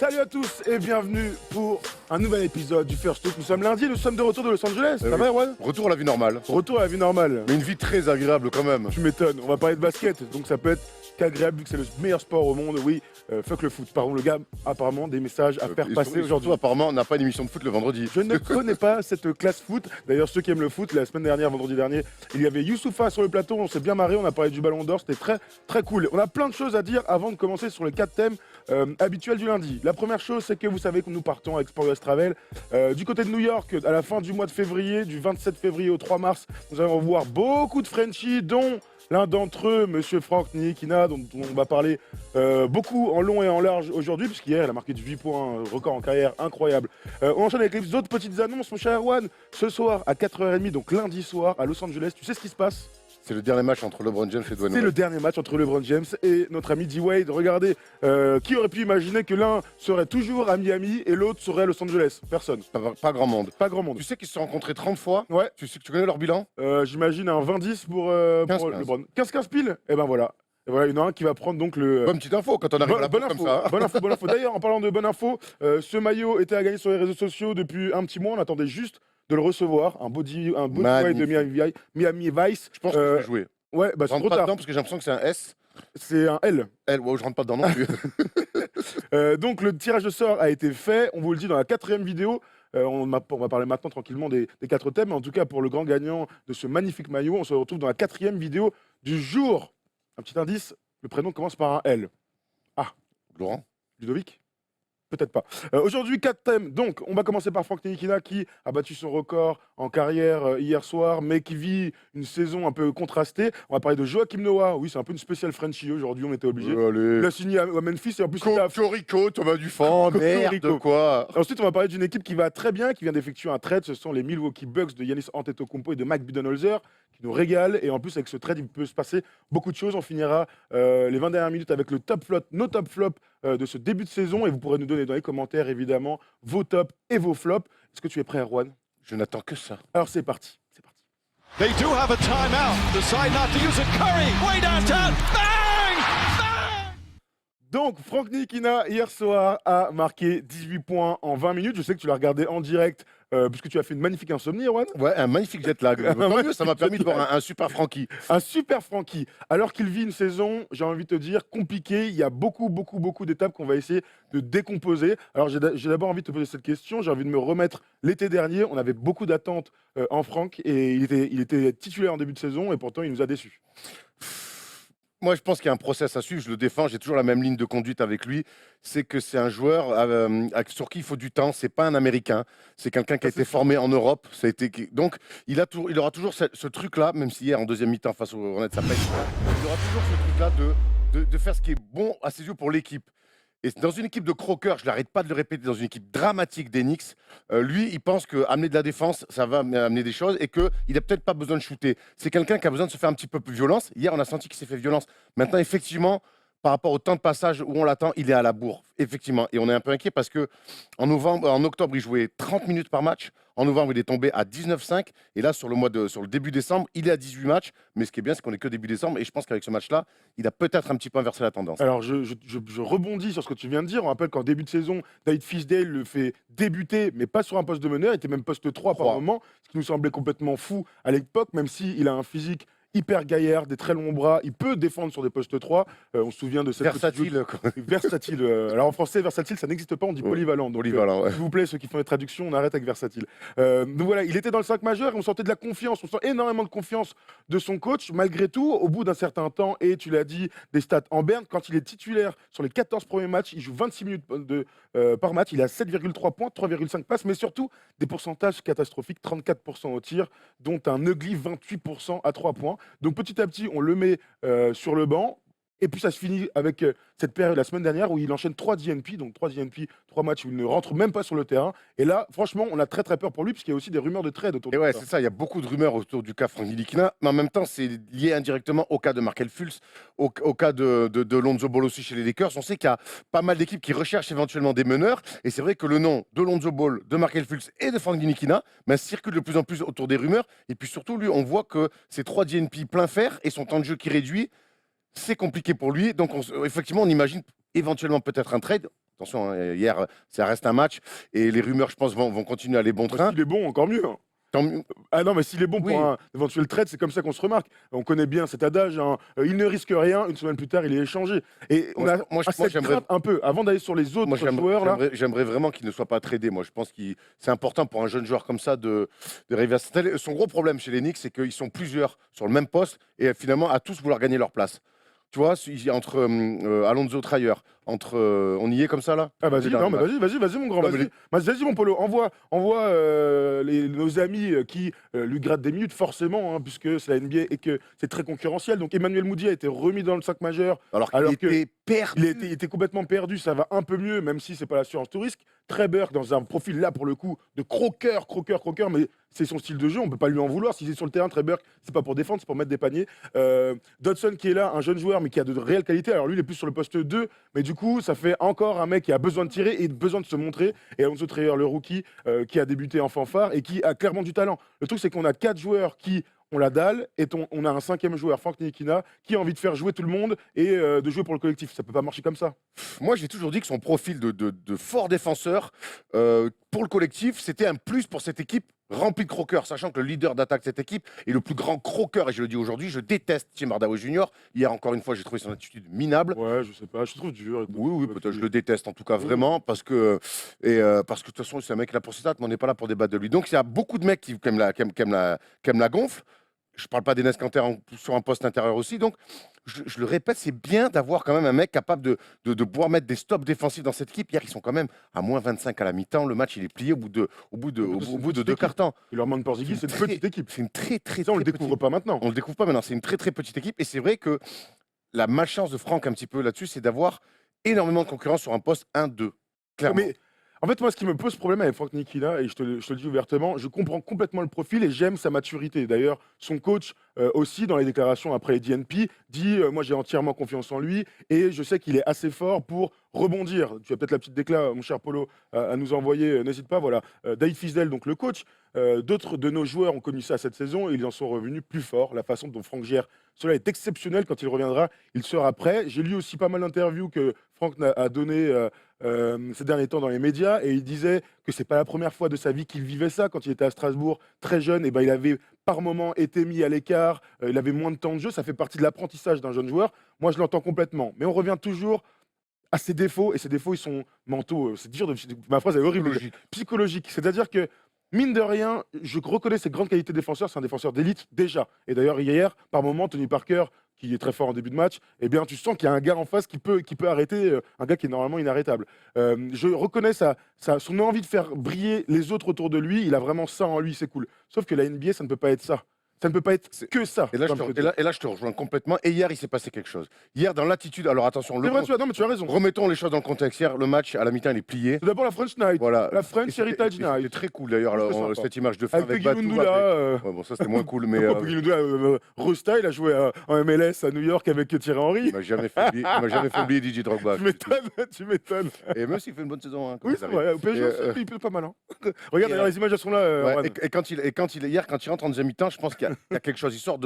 Salut à tous et bienvenue pour un nouvel épisode du First Look. Nous sommes lundi, nous sommes de retour de Los Angeles. Ça va, Erwan? Retour à la vie normale. Retour à la vie normale. Mais une vie très agréable quand même. Tu m'étonnes, on va parler de basket, donc ça peut être qu'agréable vu que c'est le meilleur sport au monde. Oui, fuck le foot. Pardon, le gars, apparemment, des messages à faire passer aujourd'hui. Surtout, apparemment, on n'a pas d'émission de foot le vendredi. Je ne connais pas cette classe foot. D'ailleurs, ceux qui aiment le foot, la semaine dernière, vendredi dernier, il y avait Youssoupha sur le plateau. On s'est bien marré, on a parlé du Ballon d'Or. C'était très, très cool. On a plein de choses à dire avant de commencer sur les 4 thèmes habituels du lundi. La première chose, c'est que vous savez que nous partons avec Sport US Travel. Du côté de New York, à la fin du mois de février, du 27 février au 3 mars, nous allons voir beaucoup de Frenchies, dont l'un d'entre eux, Monsieur Frank Ntilikina, dont on va parler beaucoup en long et en large aujourd'hui, puisqu'hier, il a marqué 18 points, record en carrière, incroyable. On enchaîne avec les autres petites annonces, mon cher Erwan. Ce soir, à 4h30, donc lundi soir, à Los Angeles, tu sais ce qui se passe? C'est le dernier match entre LeBron James et Dwayne Wade. C'est le dernier match entre LeBron James et notre ami D-Wade. Regardez, qui aurait pu imaginer que l'un serait toujours à Miami et l'autre serait à Los Angeles? Personne. Pas grand monde. Pas grand monde. Tu sais qu'ils se sont rencontrés 30 fois. Ouais. Tu connais leur bilan? J'imagine un 20-10 pour 15-15. LeBron. 15-15 pile? Et ben voilà. Et voilà, il y en a un qui va prendre donc le... Bonne petite info quand on arrive à la bonne fin info, comme ça. bonne info. D'ailleurs, en parlant de bonne info, ce maillot était à gagner sur les réseaux sociaux depuis un petit mois. On attendait juste de le recevoir. Un beau white de Miami Vice. Je pense que je vais jouer. Ouais, bah Je c'est rentre trop pas tard. dedans parce que j'ai l'impression que c'est un S. C'est un L. L, ouais, je rentre pas dedans non plus. Donc le tirage de sort a été fait. On vous le dit dans la 4e vidéo. On va parler maintenant tranquillement des 4 thèmes. Mais en tout cas, pour le grand gagnant de ce magnifique maillot, on se retrouve dans la 4e vidéo du jour. Un petit indice, le prénom commence par un L. Ah, Laurent? Ludovic? Peut-être pas. Aujourd'hui, 4 thèmes. Donc, on va commencer par Frank Ntilikina qui a battu son record en carrière hier soir, mais qui vit une saison un peu contrastée. On va parler de Joakim Noah. Oui, c'est un peu une spéciale Frenchie aujourd'hui, on était obligé. Allez. Il a signé à Memphis et en plus, il a... Corico, Thomas Dufort, merde, quoi. Ensuite, on va parler d'une équipe qui va très bien, qui vient d'effectuer un trade. Ce sont les Milwaukee Bucks de Giannis Antetokounmpo et de Mike Budenholzer qui nous régalent. Et en plus, avec ce trade, il peut se passer beaucoup de choses. On finira les 20 dernières minutes avec le top flop, nos top flops de ce début de saison. Et vous pourrez nous donner dans les commentaires, évidemment, vos tops et vos flops. Est-ce que tu es prêt, Erwan? Je n'attends que ça. Alors, c'est parti. C'est parti. They do have a timeout. Decide not to use it. Curry, way downtown. Bang! Bang! Donc, Frank Ntilikina, hier soir, a marqué 18 points en 20 minutes. Je sais que tu l'as regardé en direct, puisque tu as fait une magnifique insomnie, Erwan. Ouais, un magnifique jet lag. Tant mieux, ça m'a permis de voir un super Frankie. Un super Frankie. Alors qu'il vit une saison, j'ai envie de te dire, compliquée. Il y a beaucoup d'étapes qu'on va essayer de décomposer. Alors, j'ai d'abord envie de te poser cette question. J'ai envie de me remettre l'été dernier. On avait beaucoup d'attentes en Franck et il était titulaire en début de saison et pourtant, il nous a déçus. Moi, je pense qu'il y a un process à suivre. Je le défends. J'ai toujours la même ligne de conduite avec lui. C'est que c'est un joueur sur qui il faut du temps. C'est pas un Américain. C'est quelqu'un qui a été formé en Europe. Donc, il aura toujours ce truc-là, même si hier, en deuxième mi-temps, face aux Hornets, ça pète. Il aura toujours ce truc-là de faire ce qui est bon à ses yeux pour l'équipe. Et dans une équipe de croqueurs, je n'arrête pas de le répéter, dans une équipe dramatique des Knicks, lui, il pense qu'amener de la défense, ça va amener des choses et qu'il n'a peut-être pas besoin de shooter. C'est quelqu'un qui a besoin de se faire un petit peu plus violence. Hier, on a senti qu'il s'est fait violence. Maintenant, effectivement, par rapport au temps de passage où on l'attend, il est à la bourre, effectivement. Et on est un peu inquiet parce en octobre, il jouait 30 minutes par match. En novembre, il est tombé à 19,5. Et là, sur le début décembre, il est à 18 matchs. Mais ce qui est bien, c'est qu'on n'est que début décembre. Et je pense qu'avec ce match-là, il a peut-être un petit peu inversé la tendance. Alors, je rebondis sur ce que tu viens de dire. On rappelle qu'en début de saison, David Fisdale le fait débuter, mais pas sur un poste de meneur. Il était même poste 3 par moment, ce qui nous semblait complètement fou à l'époque, même s'il a un physique hyper gaillard, des très longs bras, il peut défendre sur des postes 3. On se souvient de cette versatile. Versatile. Alors en français, versatile, ça n'existe pas, on dit polyvalent. Donc, polyvalent, ouais. s'il vous plaît, ceux qui font les traductions, on arrête avec versatile. Donc voilà, il était dans le 5 majeur et on sentait de la confiance, on sent énormément de confiance de son coach. Malgré tout, au bout d'un certain temps, et tu l'as dit, des stats en berne, quand il est titulaire sur les 14 premiers matchs, il joue 26 minutes par match, il a 7,3 points, 3,5 passes, mais surtout des pourcentages catastrophiques, 34% au tir, dont un ugly 28% à 3 points. Donc petit à petit, on le met sur le banc. Et puis ça se finit avec cette période la semaine dernière où il enchaîne 3 DNP, donc 3 DNP, 3 matchs où il ne rentre même pas sur le terrain. Et là, franchement, on a très très peur pour lui, puisqu'il y a aussi des rumeurs de trade autour de ça. Et ouais, ça. c'est ça, il y a beaucoup de rumeurs autour du cas Frank Ntilikina, mais en même temps, c'est lié indirectement au cas de Markelle Fultz, au cas de Lonzo Ball aussi chez les Lakers. On sait qu'il y a pas mal d'équipes qui recherchent éventuellement des meneurs, et c'est vrai que le nom de Lonzo Ball, de Markelle Fultz et de Frank Ntilikina circule de plus en plus autour des rumeurs. Et puis surtout, lui, on voit que ces 3 DNP plein fer et son temps de jeu qui réduit, c'est compliqué pour lui. Donc, effectivement, on imagine éventuellement peut-être un trade. attention, hein, hier, ça reste un match et les rumeurs, je pense, vont continuer à aller bon train. S'il est bon, encore mieux. Tant mieux. Ah non, mais s'il est bon Oui. pour un éventuel trade, c'est comme ça qu'on se remarque. On connaît bien cet adage, hein, il ne risque rien, une semaine plus tard, il est échangé. Et on a cette crainte un peu, avant d'aller sur les autres joueurs là. J'aimerais vraiment qu'il ne soit pas tradé. Moi, je pense que c'est important pour un jeune joueur comme ça de réussir. Son gros problème chez les Knicks, c'est qu'ils sont plusieurs sur le même poste et finalement à tous vouloir gagner leur place. Tu vois, entre Alonso Trier, on y est comme ça là. Ah vas-y, non, mais vas-y mon grand, vas-y mon Polo, envoie nos amis qui lui grattent des minutes forcément, hein, puisque c'est la NBA et que c'est très concurrentiel. Donc Emmanuel Moody a été remis dans le 5 majeur, alors qu'il était perdu. Il était complètement perdu. Ça va un peu mieux, même si c'est pas l'assurance tout risque. Très Burke dans un profil là pour le coup de croqueur, mais c'est son style de jeu, on peut pas lui en vouloir. S'il est sur le terrain, Trey Burke, c'est pas pour défendre, c'est pour mettre des paniers. Dodson qui est là, un jeune joueur mais qui a de réelles qualités. Alors lui, il est plus sur le poste 2, mais du coup, ça fait encore un mec qui a besoin de tirer et besoin de se montrer. Et Alonso Trier, le rookie, qui a débuté en fanfare et qui a clairement du talent. Le truc, c'est qu'on a 4 joueurs qui ont la dalle et on a un 5e joueur, Frank Ntilikina, qui a envie de faire jouer tout le monde et de jouer pour le collectif. Ça peut pas marcher comme ça. Moi, j'ai toujours dit que son profil de fort défenseur pour le collectif, c'était un plus pour cette équipe remplie de croqueurs, sachant que le leader d'attaque de cette équipe est le plus grand croqueur, et je le dis aujourd'hui, je déteste Tim Hardaway Jr. Hier, encore une fois, j'ai trouvé son attitude minable. Ouais, je sais pas, je trouve dur. Oui, peut-être, je le déteste en tout cas vraiment, parce que de toute façon, c'est un mec là pour ses stats, mais on n'est pas là pour débattre de lui. Donc, il y a beaucoup de mecs qui aiment la gonfle. Je ne parle pas d'Enes Kanter sur un poste intérieur aussi. Donc, je le répète, c'est bien d'avoir quand même un mec capable de pouvoir mettre des stops défensifs dans cette équipe. Hier, ils sont quand même à moins 25 à la mi-temps. Le match, il est plié au bout de 2 quarts-temps. Il leur manque Porzingis, c'est une petite équipe. C'est une très Ça, on le découvre pas maintenant. On le découvre pas maintenant. C'est une très petite équipe. Et c'est vrai que la malchance de Franck un petit peu là-dessus, c'est d'avoir énormément de concurrence sur un poste 1-2. Clairement. Mais en fait, moi, ce qui me pose problème avec Frank Ntilikina, et je te le dis ouvertement, je comprends complètement le profil et j'aime sa maturité. D'ailleurs, son coach aussi, dans les déclarations après les DNP, dit moi, j'ai entièrement confiance en lui et je sais qu'il est assez fort pour rebondir. Tu as peut-être la petite décla, mon cher Polo, à nous envoyer. N'hésite pas. Voilà, David Fizdale, donc le coach. D'autres de nos joueurs ont connu ça cette saison et ils en sont revenus plus forts. La façon dont Franck gère cela est exceptionnel. Quand il reviendra, il sera prêt. J'ai lu aussi pas mal d'interviews que Franck a donné ces derniers temps dans les médias et il disait que c'est pas la première fois de sa vie qu'il vivait ça. Quand il était à Strasbourg, très jeune, et ben il avait par moment été mis à l'écart, il avait moins de temps de jeu. Ça fait partie de l'apprentissage d'un jeune joueur. Moi, je l'entends complètement. Mais on revient toujours à ses défauts et ses défauts, ils sont mentaux. C'est dur de. Ma phrase est horrible. Psychologique. C'est-à-dire que mine de rien, je reconnais ses grandes qualités défenseurs. C'est un défenseur d'élite déjà. Et d'ailleurs, hier, par moment, Tony Parker, qui est très fort en début de match, eh bien, tu sens qu'il y a un gars en face qui peut arrêter un gars qui est normalement inarrêtable. Je reconnais son envie de faire briller les autres autour de lui. Il a vraiment ça en lui, c'est cool. Sauf que la NBA, ça ne peut pas être ça. Ça ne peut pas être que ça. Et là, je te rejoins complètement. Et hier, il s'est passé quelque chose. Hier, dans l'attitude, alors attention, non, mais tu as raison. Remettons les choses dans le contexte. Hier, le match, à la mi-temps, il est plié. C'est d'abord la French Night. Voilà. La French Heritage Night. C'était très cool d'ailleurs, cette image de fin avec Batou. Ndoula. Ouais, bon, ça, c'était moins cool. Mais Peggy Ndoula, Rosta, il a joué en MLS à New York avec Thierry Henry. Il m'a jamais fait oublier DJ Drogba. Tu m'étonnes. Et même s'il fait une bonne saison. Hein, oui, c'est vrai. Au PSG, il peut pas mal. Hein. Regarde, d'ailleurs, les images, elles sont là. Et quand il rentre en deuxième mi-temps, je pense qu'il y a quelque chose. Il sort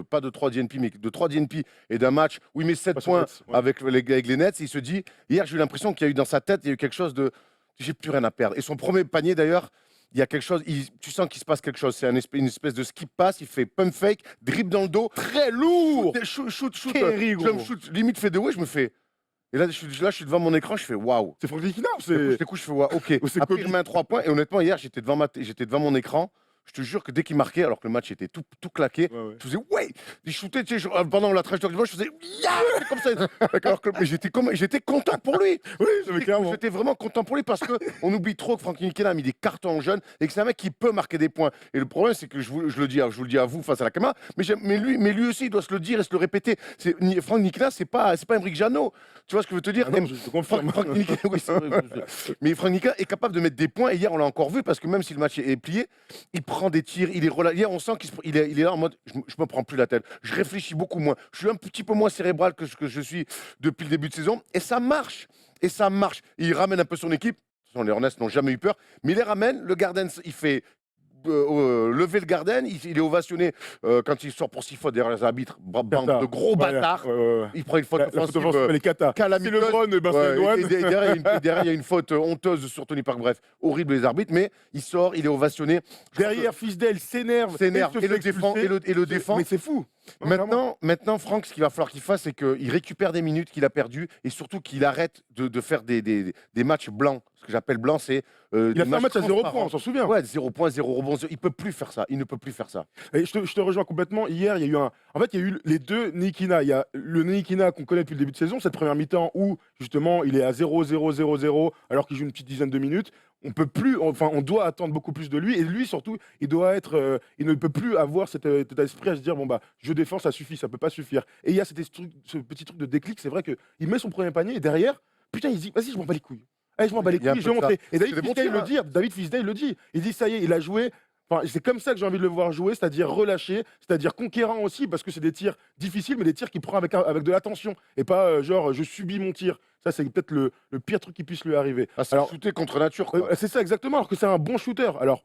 pas de 3 DNP, mais de 3 DNP et d'un match où il met 7 points avec les Nets. Et il se dit, hier, j'ai eu l'impression qu'il y a eu dans sa tête, il y a eu quelque chose de j'ai plus rien à perdre. Et son premier panier, d'ailleurs, il y a quelque chose, tu sens qu'il se passe quelque chose. C'est une espèce de skip pass, il fait pump fake, dribble dans le dos, très lourd, shoot, limite fait de way, je me fais. Et là, je suis devant mon écran, je fais waouh. C'est Franck Ntilikina ou c'est. Du coup, je fais waouh, ok. Après, il remet un 3 points. Et honnêtement, hier, j'étais devant mon écran. Je te jure que dès qu'il marquait, alors que le match était tout claqué, je faisais ouais, il shootait, tu sais, pendant la trajectoire du match, je faisais yeah, comme ça. Alors que j'étais content pour lui. Oui, j'étais vraiment content pour lui parce que on oublie trop que Franck Ntilikina a mis des cartons en jeune et que c'est un mec qui peut marquer des points. Et le problème, c'est que je vous le dis à vous face à la caméra, mais lui aussi, il doit se le dire et se le répéter. Franck Ntilikina, c'est pas Emric Janot. Tu vois ce que je veux te dire? Non, je te confirme. Franck Ntilikina, oui, c'est vrai. Mais Franck Ntilikina est capable de mettre des points. Et hier, on l'a encore vu parce que même si le match est plié, il prend des tirs, il est relaxé. On sent qu'il est là en mode je me prends plus la tête. Je réfléchis beaucoup moins. Je suis un petit peu moins cérébral que je suis depuis le début de saison. Et ça marche. Et ça marche. Et il ramène un peu son équipe. Les Hornets n'ont jamais eu peur. Mais il les ramène. Le Garden, il fait lever le Garden, il est ovationné quand il sort pour 6 fautes derrière les arbitres, bande de gros bâtards. Il prend une faute offensive. Les kata. C'est LeBron, et ben c'est One. Et derrière, il y a une faute honteuse sur Tony Park. Bref, horrible les arbitres, mais il sort, il est ovationné. Derrière, Fisdale s'énerve et le défend. Mais c'est fou. Maintenant, Franck, ce qu'il va falloir qu'il fasse, c'est qu'il récupère des minutes qu'il a perdues et surtout qu'il arrête de faire des matchs blancs. Ce que j'appelle blanc, c'est. Il a fait un match à 0 points, on s'en souvient. Ouais, 0 points, 0 rebond. Il peut plus faire ça. Il ne peut plus faire ça. Et je te rejoins complètement. Hier, il y a eu En fait, il y a eu les deux Nikina. Il y a le Nikina qu'on connaît depuis le début de saison, cette première mi-temps où, justement, il est à 0-0-0-0 alors qu'il joue une petite dizaine de minutes. On peut plus, enfin, on doit attendre beaucoup plus de lui. Et lui, surtout, il doit être. Il ne peut plus avoir cet état d'esprit à se dire bon, bah, je défends, ça suffit, ça peut pas suffire. Et il y a ce petit truc de déclic. C'est vrai qu'il met son premier panier et derrière, putain, il se dit vas-y, je m'en bats les couilles. Allez, je m'en bats les couilles, je vais montrer. Et David Fisdale le dit. Il dit ça y est, il a joué. Enfin, c'est comme ça que j'ai envie de le voir jouer, c'est-à-dire relâché, c'est-à-dire conquérant aussi, parce que c'est des tirs difficiles, mais des tirs qu'il prend avec de l'attention. Et pas genre je subis mon tir. Ça, c'est peut-être le pire truc qui puisse lui arriver. C'est shooter contre nature, quoi. C'est ça, exactement, alors que c'est un bon shooter. Alors,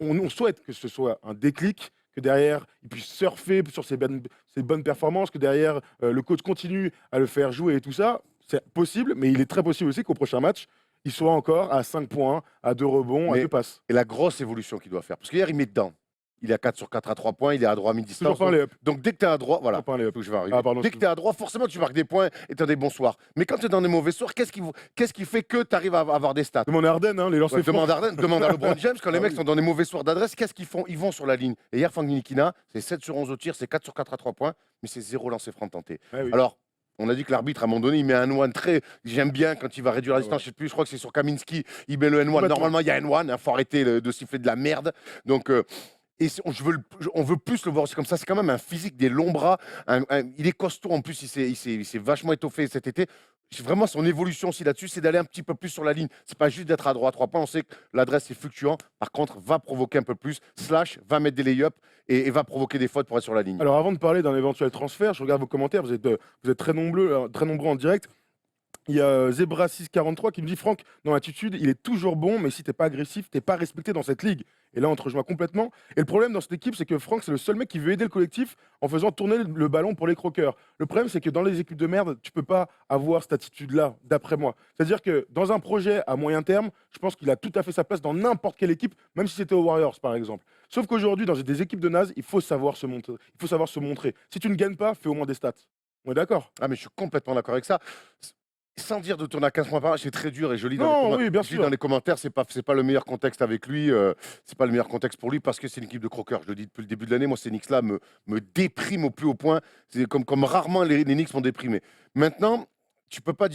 on souhaite que ce soit un déclic, que derrière, il puisse surfer sur ses bonnes performances, que derrière, le coach continue à le faire jouer et tout ça. C'est possible, mais il est très possible aussi qu'au prochain match, il soit encore à 5 points, à 2 rebonds, à 2 passes. Et la grosse évolution qu'il doit faire. Parce qu'hier, il met dedans. Il est à 4 sur 4 à 3 points, il est à droit à mi-distance. Donc dès que tu es à droit, voilà. Je vais arriver. Dès que tu es à droit, forcément tu marques des points et tu as des bons soirs. Mais quand tu es dans des mauvais soirs, qu'est-ce qui fait que tu arrives à avoir des stats? Demande à Arden, hein, les lancers francs. Demande à LeBron James, quand les mecs sont dans des mauvais soirs d'adresse, qu'est-ce qu'ils font? Ils vont sur la ligne. Et hier, Franck Ntilikina, c'est 7 sur 11 au tir, c'est 4 sur 4 à 3 points, mais c'est 0 lancer franc tenté. Alors, on a dit que l'arbitre, à un moment donné, il met un N1 très. J'aime bien quand il va réduire la distance. Je sais plus, je crois que c'est sur Kaminski. Il met le N1. Normalement, il y a N1. Il faut arrêter de siffler de la merde. Donc, on veut plus le voir aussi comme ça. C'est quand même un physique, des longs bras. Il est costaud en plus. Il s'est vachement étoffé cet été. Vraiment, son évolution aussi là-dessus, c'est d'aller un petit peu plus sur la ligne. C'est pas juste d'être à droite à 3 points. On sait que l'adresse est fluctuant. Par contre, va provoquer un peu plus. Slash, va mettre des lay-ups et va provoquer des fautes pour être sur la ligne. Alors, avant de parler d'un éventuel transfert, je regarde vos commentaires. Vous êtes très nombreux en direct. Il y a Zebra643 qui me dit Franck, dans l'attitude, il est toujours bon, mais si t'es pas agressif, t'es pas respecté dans cette ligue. Et là, on te rejoint complètement. Et le problème dans cette équipe, c'est que Franck, c'est le seul mec qui veut aider le collectif en faisant tourner le ballon pour les croqueurs. Le problème, c'est que dans les équipes de merde, tu peux pas avoir cette attitude-là, d'après moi. C'est-à-dire que dans un projet à moyen terme, je pense qu'il a tout à fait sa place dans n'importe quelle équipe, même si c'était aux Warriors, par exemple. Sauf qu'aujourd'hui, dans des équipes de naze, il faut savoir se montrer. Si tu ne gagnes pas, fais au moins des stats. On est d'accord? Ah, mais je suis complètement d'accord avec ça. Sans dire de tourner à 15 points par match, c'est très dur et je lis dans les commentaires, c'est pas le meilleur contexte avec lui, c'est pas le meilleur contexte pour lui parce que c'est une équipe de croqueurs. Je le dis depuis le début de l'année, moi ces Knicks-là me dépriment au plus haut point. C'est comme rarement les Knicks m'ont déprimé. Maintenant, tu peux pas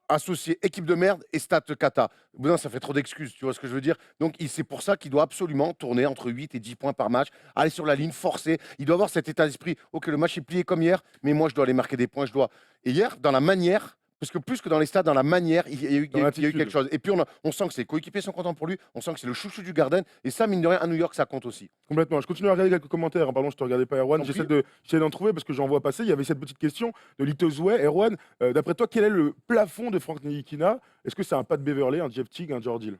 associer équipe de merde et stats kata. Non, ça fait trop d'excuses, tu vois ce que je veux dire? Donc c'est pour ça qu'il doit absolument tourner entre 8 et 10 points par match, aller sur la ligne, forcer. Il doit avoir cet état d'esprit. Ok, le match est plié comme hier, mais moi je dois aller marquer des points. Et hier, dans la manière. Parce que plus que dans les stats, dans la manière, il y a eu quelque chose. Et puis on sent que ses coéquipiers sont contents pour lui, on sent que c'est le chouchou du Garden. Et ça, mine de rien, à New York, ça compte aussi. Complètement. Je continue à regarder quelques commentaires. Pardon, je ne te regardais pas, Erwan. J'essaie d'en trouver parce que j'en vois passer. Il y avait cette petite question de Litozoué. Erwan, d'après toi, quel est le plafond de Franck Ntilikina? Est-ce que c'est un Pat Beverley, un Jeff Teague, un George Hill?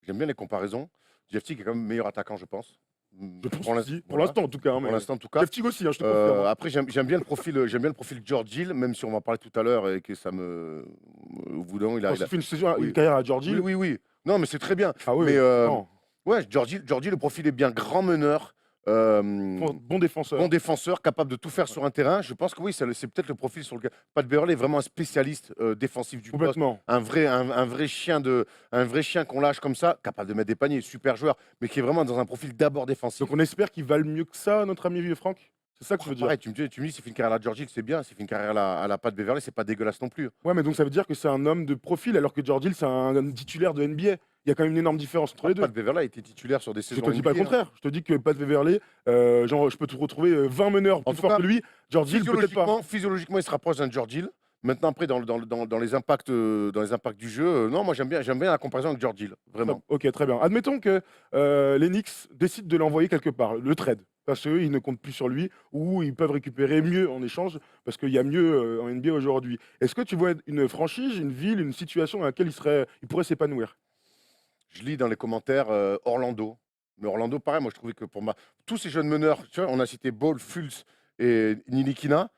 J'aime bien les comparaisons. Jeff Teague est quand même meilleur attaquant, je pense. Pour l'instant, en tout cas. Pour l'instant, en tout cas. Jeff Teague aussi, je te confirme. Après, j'aime bien le profil George Hill, même si on va en parler tout à l'heure et que ça me. Au bout d'un moment, il a fait une carrière à George Hill. Oui. Non, mais c'est très bien. Ah oui. Mais ouais, George Hill, le profil est bien, grand meneur. Bon défenseur, capable de tout faire sur un terrain. Je pense que oui, c'est peut-être le profil sur lequel Pat Beverley est vraiment un spécialiste défensif du poste. Un vrai chien qu'on lâche comme ça, capable de mettre des paniers, super joueur, mais qui est vraiment dans un profil d'abord défensif. Donc on espère qu'il va le mieux que ça, notre ami vieux Franck. C'est ça que je veux dire. Pareil, tu me dis, s'il fait une carrière à la George Hill, c'est bien. S'il fait une carrière à la Pat Beverley, c'est pas dégueulasse non plus. Ouais, mais donc ça veut dire que c'est un homme de profil, alors que George Hill, c'est un titulaire de NBA. Il y a quand même une énorme différence entre les deux. Pat Beverley a été titulaire sur des saisons. Je te dis pas le contraire. Je te dis que Pat Beverley, je peux te retrouver 20 meneurs plus forts que lui. George Hill, peut-être pas. Physiologiquement, il se rapproche d'un George Hill. Maintenant, après, dans les impacts du jeu, non, moi j'aime bien la comparaison avec George Hill, vraiment. Ok, très bien. Admettons que les Knicks décident de l'envoyer quelque part, le trade, parce qu'ils ne comptent plus sur lui, ou ils peuvent récupérer mieux en échange, parce qu'il y a mieux en NBA aujourd'hui. Est-ce que tu vois une franchise, une ville, une situation dans laquelle il pourrait s'épanouir? Je lis dans les commentaires Orlando. Mais Orlando, pareil, moi je trouvais que pour tous ces jeunes meneurs, tu vois, on a cité Ball, Fultz et Nilikina.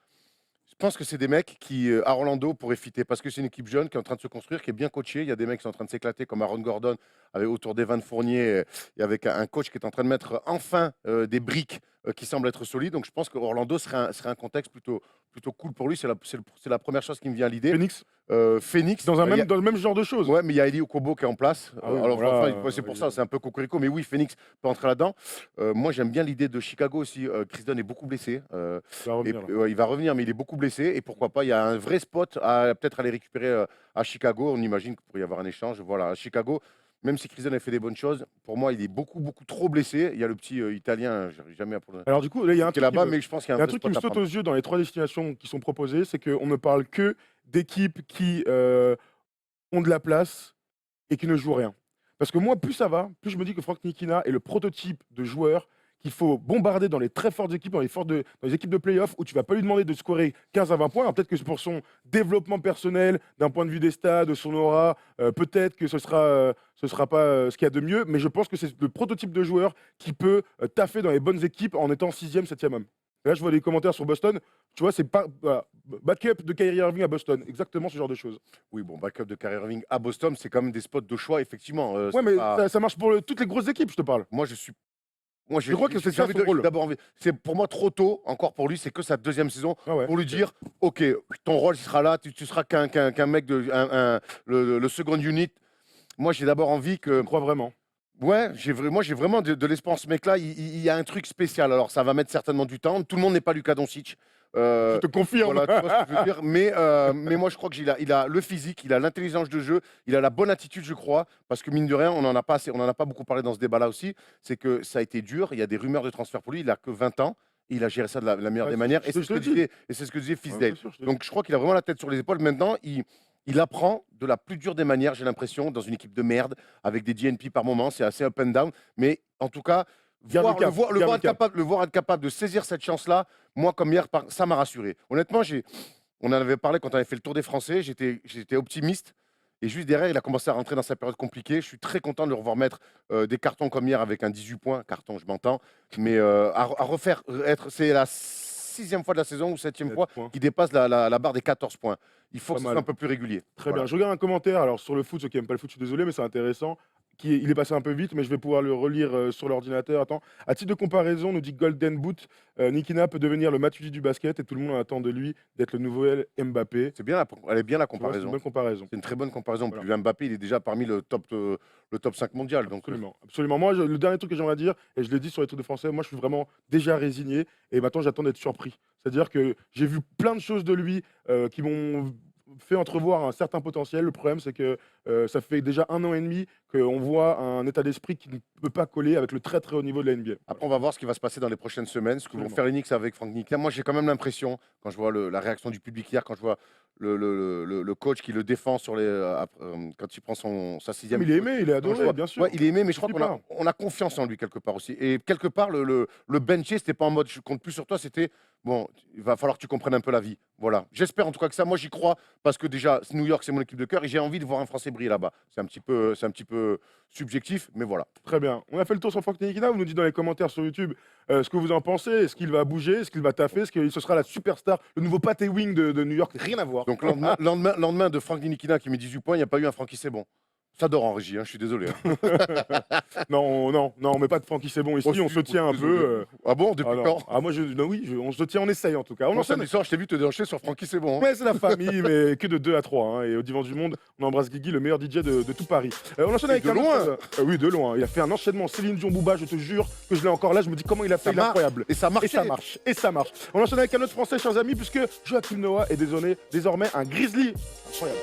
Je pense que c'est des mecs qui, à Orlando, pourraient fitter parce que c'est une équipe jeune qui est en train de se construire, qui est bien coachée. Il y a des mecs qui sont en train de s'éclater, comme Aaron Gordon, avec, autour d'Evan Fournier, et avec un coach qui est en train de mettre enfin des briques qui semblent être solides. Donc je pense que Orlando serait un contexte plutôt cool pour lui. C'est la première chose qui me vient à l'idée. Phoenix, Phoenix, dans le même genre de choses. ouais, mais il y a Eli Okobo qui est en place. Ah oui, Alors, voilà, enfin, c'est pour ça, c'est un peu cocorico. Mais oui, Phoenix peut entrer là-dedans. Moi, j'aime bien l'idée de Chicago aussi. Chris Dunn est beaucoup blessé. Ça va revenir, là. Ouais, il va revenir, mais il est beaucoup blessé. Et pourquoi pas, il y a un vrai spot à peut-être aller récupérer à Chicago. On imagine qu'il pourrait y avoir un échange. Voilà, à Chicago, même si Chris Dunn a fait des bonnes choses, pour moi, il est beaucoup trop blessé. Il y a le petit Italien, j'arrive jamais à prononcer, Alors du coup, là, il y a un qui est truc qui là-bas, me- mais je pense qu'il y il a y a un un vrai truc qui me spot à saute prendre. aux yeux dans les 3 destinations qui sont proposées, c'est qu'on ne parle que d'équipes qui ont de la place et qui ne jouent rien. Parce que moi, plus ça va, plus je me dis que Frank Ntilikina est le prototype de joueur qu'il faut bombarder dans les très fortes équipes, dans les équipes de play-off, où tu vas pas lui demander de scorer 15 à 20 points. Alors, peut-être que c'est pour son développement personnel, d'un point de vue des stades, de son aura, peut-être que ce sera pas ce qu'il y a de mieux, mais je pense que c'est le prototype de joueur qui peut taffer dans les bonnes équipes en étant 6e, 7e homme. Et là, je vois des commentaires sur Boston. Tu vois, c'est pas voilà, backup de Kyrie Irving à Boston. Exactement ce genre de choses. Oui, bon, backup de Kyrie Irving à Boston, c'est quand même des spots de choix, effectivement. Ouais, C'est mais pas- ça marche pour toutes les grosses éques, je te parle. Moi, Je crois que c'est j'ai ça envie son de- rôle. d'abord envie- C'est pour moi trop tôt encore pour lui. C'est que sa 2e saison Ah ouais. pour lui dire, ok, ton rôle il sera là. Tu seras qu'un mec de le second unit. Moi, j'ai d'abord envie Je que crois vraiment. ouais, moi j'ai vraiment de l'espoir. Ce mec-là, il y a un truc spécial. Alors, ça va mettre certainement du temps. Tout le monde n'est pas Luka Doncic. Je te confirme. Voilà, tu vois ce que je veux dire. Mais moi, je crois qu'il a le physique, il a l'intelligence de jeu, il a la bonne attitude, je crois. Parce que mine de rien, on n'en a pas beaucoup parlé dans ce débat-là aussi. C'est que ça a été dur. Il y a des rumeurs de transfert pour lui. Il a que 20 ans. Il a géré ça de la meilleure Ouais, des manières. je Et te c'est ce le que dis. disait, et c'est ce que disait Ouais, Fizdale. bien sûr, je te le Donc, je crois qu'il a vraiment la tête sur les épaules. Maintenant, il apprend de la plus dure des manières, j'ai l'impression, dans une équipe de merde, avec des DNP par moment. C'est assez up and down. Mais en tout cas, Garde le cap, garde le cap. le voir être capable de saisir cette chance-là, moi, comme hier, ça m'a rassuré. Honnêtement, on en avait parlé quand on avait fait le Tour des Français. J'étais optimiste. Et juste derrière, il a commencé à rentrer dans sa période compliquée. Je suis très content de le revoir mettre des cartons comme hier avec un 18 points. Carton, je m'entends. Mais à refaire, c'est la 6e fois de la saison ou 7e fois Points. qu'il dépasse la barre des 14 points. Il faut Pas que ce mal. soit un peu plus régulier. Très Voilà. bien. Je regarde un commentaire. Alors, sur le foot, ceux qui n'aiment pas le foot, je suis désolé, mais c'est intéressant. Il est passé un peu vite, mais je vais pouvoir le relire sur l'ordinateur. Attends. À titre de comparaison, nous dit Golden Boot, Nikina peut devenir le Matuidi du basket et tout le monde attend de lui d'être le nouvel Mbappé. C'est bien, elle est bien la Tu vois, c'est une comparaison. bonne comparaison. C'est une très bonne comparaison. Voilà. Puis Mbappé, il est déjà parmi le top 5 mondial. Donc, Absolument. Absolument. Moi, le dernier truc que j'aimerais dire, et je l'ai dit sur les trucs de français, moi, je suis vraiment déjà résigné et maintenant, j'attends d'être surpris. C'est-à-dire que j'ai vu plein de choses de lui qui m'ont fait entrevoir un certain potentiel. Le problème, c'est que ça fait déjà 1 an et demi qu'on voit un état d'esprit qui ne peut pas coller avec le très très haut niveau de la NBA. après, on va voir ce qui va se passer dans les prochaines semaines, ce que vont Absolument. faire les Knicks avec Frank Ntilikina. Moi, j'ai quand même l'impression, quand je vois la réaction du public hier, quand je vois le coach qui le défend quand il prend sa 6e. Mais il est aimé, il est Quand je adoré, vois- bien sûr. Ouais, il est aimé, mais je crois Super. qu'on a confiance en lui quelque part aussi. Et quelque part, le bencher, c'était pas en mode je compte plus sur toi, c'était bon, il va falloir que tu comprennes un peu la vie. Voilà. J'espère en tout cas que ça. Moi, j'y crois parce que déjà, New York, c'est mon équipe de cœur et j'ai envie de voir un Français briller là-bas. C'est un petit peu subjectif, mais voilà. Très bien. On a fait le tour sur Frank Ntilikina. Vous nous dites dans les commentaires sur YouTube ce que vous en pensez. Est-ce qu'il va bouger? Est-ce qu'il va taffer? Est-ce que ce sera la superstar, le nouveau Patty Wing de New York? Rien à voir. Donc, lendemain de Frank Ntilikina qui met 18 points, il n'y a pas eu un Francky c'est bon. Ça dort en régie, hein, je suis désolé. Hein. Non, on met pas de Francky, c'est bon ici. Oh, si, On se tient un désolé. peu. Ah bon, depuis Alors, quand moi, non, oui, on se tient, on essaye en tout cas. On Moi, enchaîne. samedi soir, je t'ai vu te déhancher sur Francky c'est bon. Hein. Ouais, c'est la famille, mais que de 2 à 3. Hein. Et au Divan du Monde, on embrasse Guigui, le meilleur DJ de tout Paris. On enchaîne avec de un loin. autre, oui, de loin. Il a fait un enchaînement. Céline Dion Bouba, je te jure que je l'ai encore là. Je me dis comment il a fait, Ça il est marche. incroyable. Et ça marche. Et ça marche, et ça marche. On enchaîne avec un autre français, chers amis, puisque Joachim Noah est désormais un Grizzly. Incroyable.